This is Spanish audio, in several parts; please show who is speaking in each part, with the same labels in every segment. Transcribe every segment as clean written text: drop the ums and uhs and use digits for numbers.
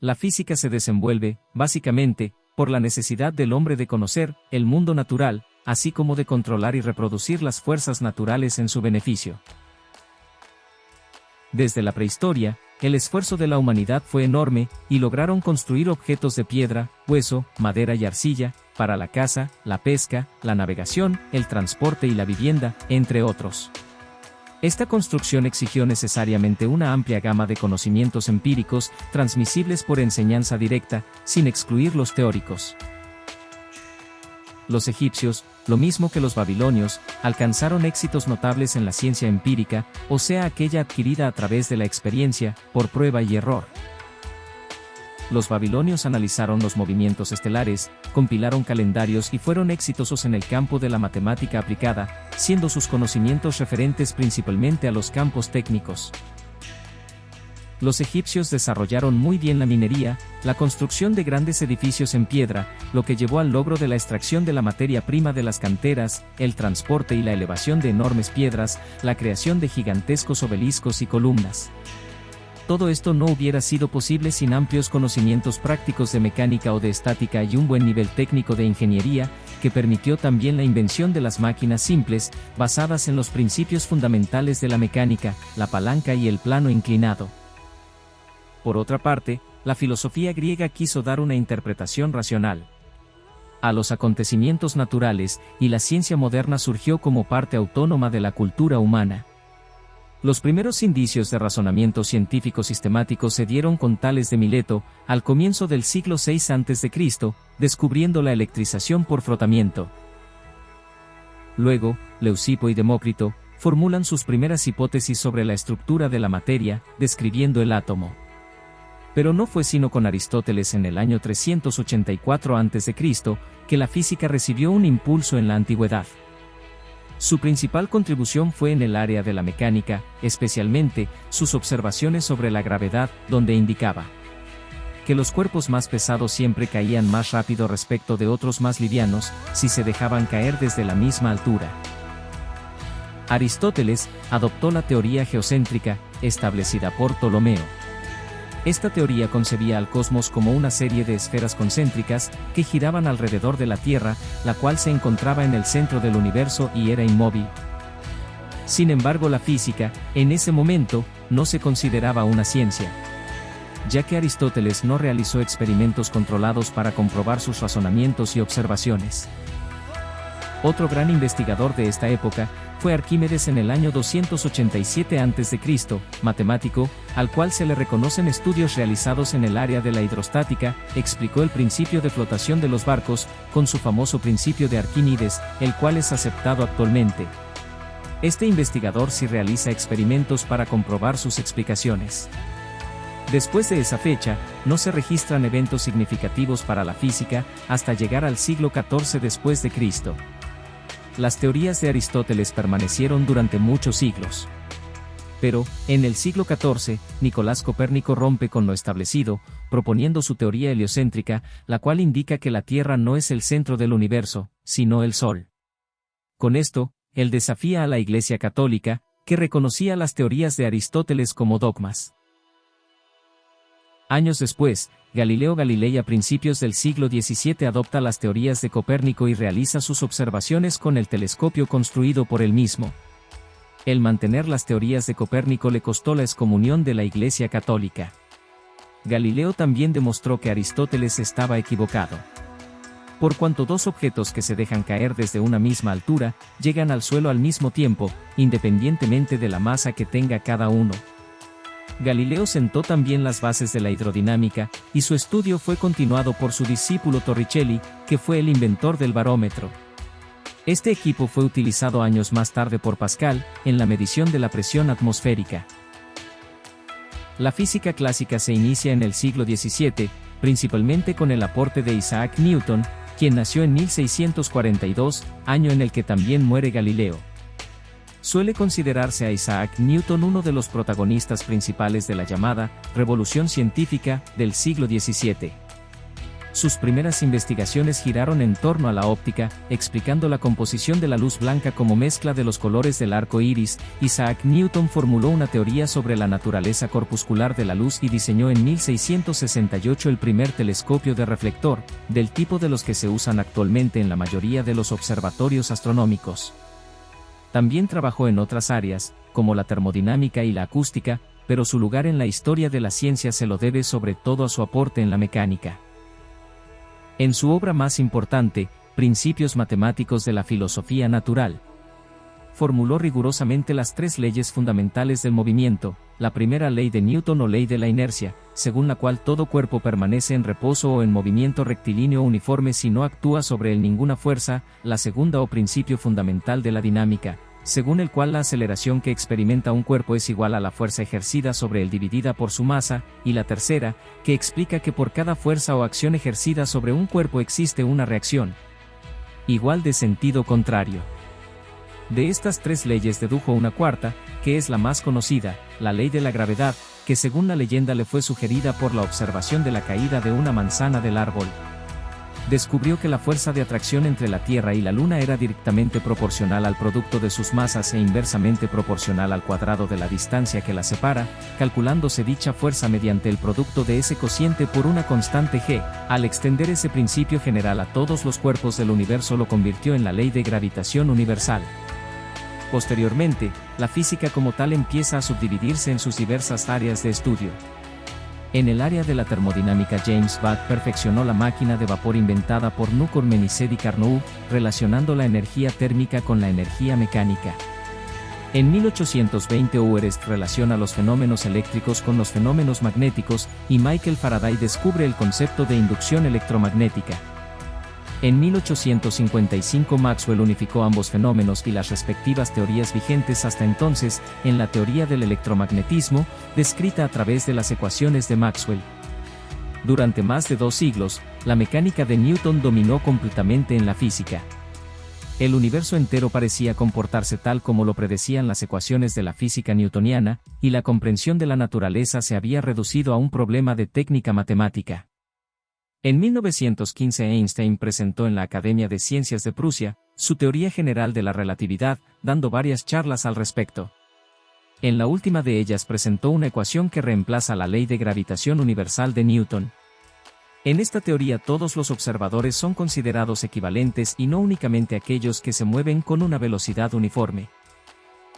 Speaker 1: La física se desenvuelve, básicamente, por la necesidad del hombre de conocer el mundo natural, así como de controlar y reproducir las fuerzas naturales en su beneficio. Desde la prehistoria, el esfuerzo de la humanidad fue enorme, y lograron construir objetos de piedra, hueso, madera y arcilla, para la caza, la pesca, la navegación, el transporte y la vivienda, entre otros. Esta construcción exigió necesariamente una amplia gama de conocimientos empíricos, transmisibles por enseñanza directa, sin excluir los teóricos. Los egipcios, lo mismo que los babilonios, alcanzaron éxitos notables en la ciencia empírica, o sea aquella adquirida a través de la experiencia, por prueba y error. Los babilonios analizaron los movimientos estelares, compilaron calendarios y fueron exitosos en el campo de la matemática aplicada, siendo sus conocimientos referentes principalmente a los campos técnicos. Los egipcios desarrollaron muy bien la minería, la construcción de grandes edificios en piedra, lo que llevó al logro de la extracción de la materia prima de las canteras, el transporte y la elevación de enormes piedras, la creación de gigantescos obeliscos y columnas. Todo esto no hubiera sido posible sin amplios conocimientos prácticos de mecánica o de estática y un buen nivel técnico de ingeniería, que permitió también la invención de las máquinas simples, basadas en los principios fundamentales de la mecánica, la palanca y el plano inclinado. Por otra parte, la filosofía griega quiso dar una interpretación racional a los acontecimientos naturales, y la ciencia moderna surgió como parte autónoma de la cultura humana. Los primeros indicios de razonamiento científico sistemático se dieron con Tales de Mileto, al comienzo del siglo VI a.C., descubriendo la electrización por frotamiento. Luego, Leucipo y Demócrito formulan sus primeras hipótesis sobre la estructura de la materia, describiendo el átomo. Pero no fue sino con Aristóteles en el año 384 a.C. que la física recibió un impulso en la antigüedad. Su principal contribución fue en el área de la mecánica, especialmente sus observaciones sobre la gravedad, donde indicaba que los cuerpos más pesados siempre caían más rápido respecto de otros más livianos, si se dejaban caer desde la misma altura. Aristóteles adoptó la teoría geocéntrica, establecida por Ptolomeo. Esta teoría concebía al cosmos como una serie de esferas concéntricas, que giraban alrededor de la Tierra, la cual se encontraba en el centro del universo y era inmóvil. Sin embargo, la física, en ese momento, no se consideraba una ciencia, ya que Aristóteles no realizó experimentos controlados para comprobar sus razonamientos y observaciones. Otro gran investigador de esta época fue Arquímedes en el año 287 a.C., matemático, al cual se le reconocen estudios realizados en el área de la hidrostática. Explicó el principio de flotación de los barcos, con su famoso principio de Arquímedes, el cual es aceptado actualmente. Este investigador sí realiza experimentos para comprobar sus explicaciones. Después de esa fecha, no se registran eventos significativos para la física, hasta llegar al siglo XIV después de Cristo. Las teorías de Aristóteles permanecieron durante muchos siglos. Pero, en el siglo XIV, Nicolás Copérnico rompe con lo establecido, proponiendo su teoría heliocéntrica, la cual indica que la Tierra no es el centro del universo, sino el Sol. Con esto, él desafía a la Iglesia Católica, que reconocía las teorías de Aristóteles como dogmas. Años después, Galileo Galilei a principios del siglo XVII adopta las teorías de Copérnico y realiza sus observaciones con el telescopio construido por él mismo. El mantener las teorías de Copérnico le costó la excomunión de la Iglesia Católica. Galileo también demostró que Aristóteles estaba equivocado. Por cuanto dos objetos que se dejan caer desde una misma altura, llegan al suelo al mismo tiempo, independientemente de la masa que tenga cada uno. Galileo sentó también las bases de la hidrodinámica, y su estudio fue continuado por su discípulo Torricelli, que fue el inventor del barómetro. Este equipo fue utilizado años más tarde por Pascal, en la medición de la presión atmosférica. La física clásica se inicia en el siglo XVII, principalmente con el aporte de Isaac Newton, quien nació en 1642, año en el que también muere Galileo. Suele considerarse a Isaac Newton uno de los protagonistas principales de la llamada «revolución científica» del siglo XVII. sus primeras investigaciones giraron en torno a la óptica, explicando la composición de la luz blanca como mezcla de los colores del arco iris. Isaac Newton formuló una teoría sobre la naturaleza corpuscular de la luz y diseñó en 1668 el primer telescopio de reflector, del tipo de los que se usan actualmente en la mayoría de los observatorios astronómicos. También trabajó en otras áreas, como la termodinámica y la acústica, pero su lugar en la historia de la ciencia se lo debe sobre todo a su aporte en la mecánica. En su obra más importante, Principios matemáticos de la filosofía natural, formuló rigurosamente las tres leyes fundamentales del movimiento: la primera ley de Newton o ley de la inercia, según la cual todo cuerpo permanece en reposo o en movimiento rectilíneo uniforme si no actúa sobre él ninguna fuerza; la segunda o principio fundamental de la dinámica, según el cual la aceleración que experimenta un cuerpo es igual a la fuerza ejercida sobre él dividida por su masa; y la tercera, que explica que por cada fuerza o acción ejercida sobre un cuerpo existe una reacción igual de sentido contrario. De estas tres leyes dedujo una cuarta, que es la más conocida, la ley de la gravedad, que según la leyenda le fue sugerida por la observación de la caída de una manzana del árbol. Descubrió que la fuerza de atracción entre la Tierra y la Luna era directamente proporcional al producto de sus masas e inversamente proporcional al cuadrado de la distancia que las separa, calculándose dicha fuerza mediante el producto de ese cociente por una constante g. Al extender ese principio general a todos los cuerpos del universo lo convirtió en la ley de gravitación universal. Posteriormente, la física como tal empieza a subdividirse en sus diversas áreas de estudio. En el área de la termodinámica, James Watt perfeccionó la máquina de vapor inventada por Newcomen y Carnot, relacionando la energía térmica con la energía mecánica. En 1820 Oerst relaciona los fenómenos eléctricos con los fenómenos magnéticos, y Michael Faraday descubre el concepto de inducción electromagnética. En 1855 Maxwell unificó ambos fenómenos y las respectivas teorías vigentes hasta entonces, en la teoría del electromagnetismo, descrita a través de las ecuaciones de Maxwell. Durante más de 2 siglos, la mecánica de Newton dominó completamente en la física. El universo entero parecía comportarse tal como lo predecían las ecuaciones de la física newtoniana, y la comprensión de la naturaleza se había reducido a un problema de técnica matemática. En 1915 Einstein presentó en la Academia de Ciencias de Prusia su teoría general de la relatividad, dando varias charlas al respecto. En la última de ellas presentó una ecuación que reemplaza la ley de gravitación universal de Newton. En esta teoría todos los observadores son considerados equivalentes y no únicamente aquellos que se mueven con una velocidad uniforme.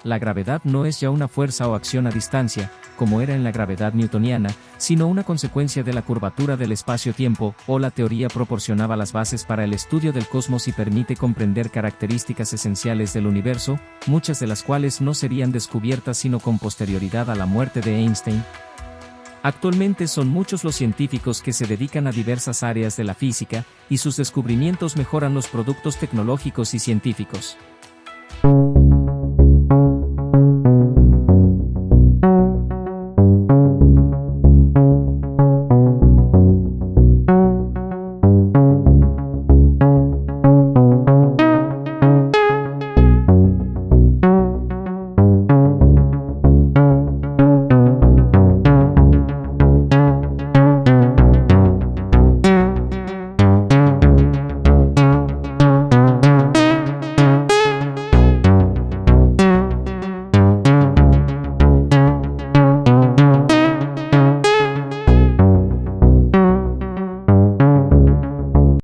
Speaker 1: La gravedad no es ya una fuerza o acción a distancia, como era en la gravedad newtoniana, sino una consecuencia de la curvatura del espacio-tiempo, o la teoría proporcionaba las bases para el estudio del cosmos y permite comprender características esenciales del universo, muchas de las cuales no serían descubiertas sino con posterioridad a la muerte de Einstein. Actualmente son muchos los científicos que se dedican a diversas áreas de la física, y sus descubrimientos mejoran los productos tecnológicos y científicos.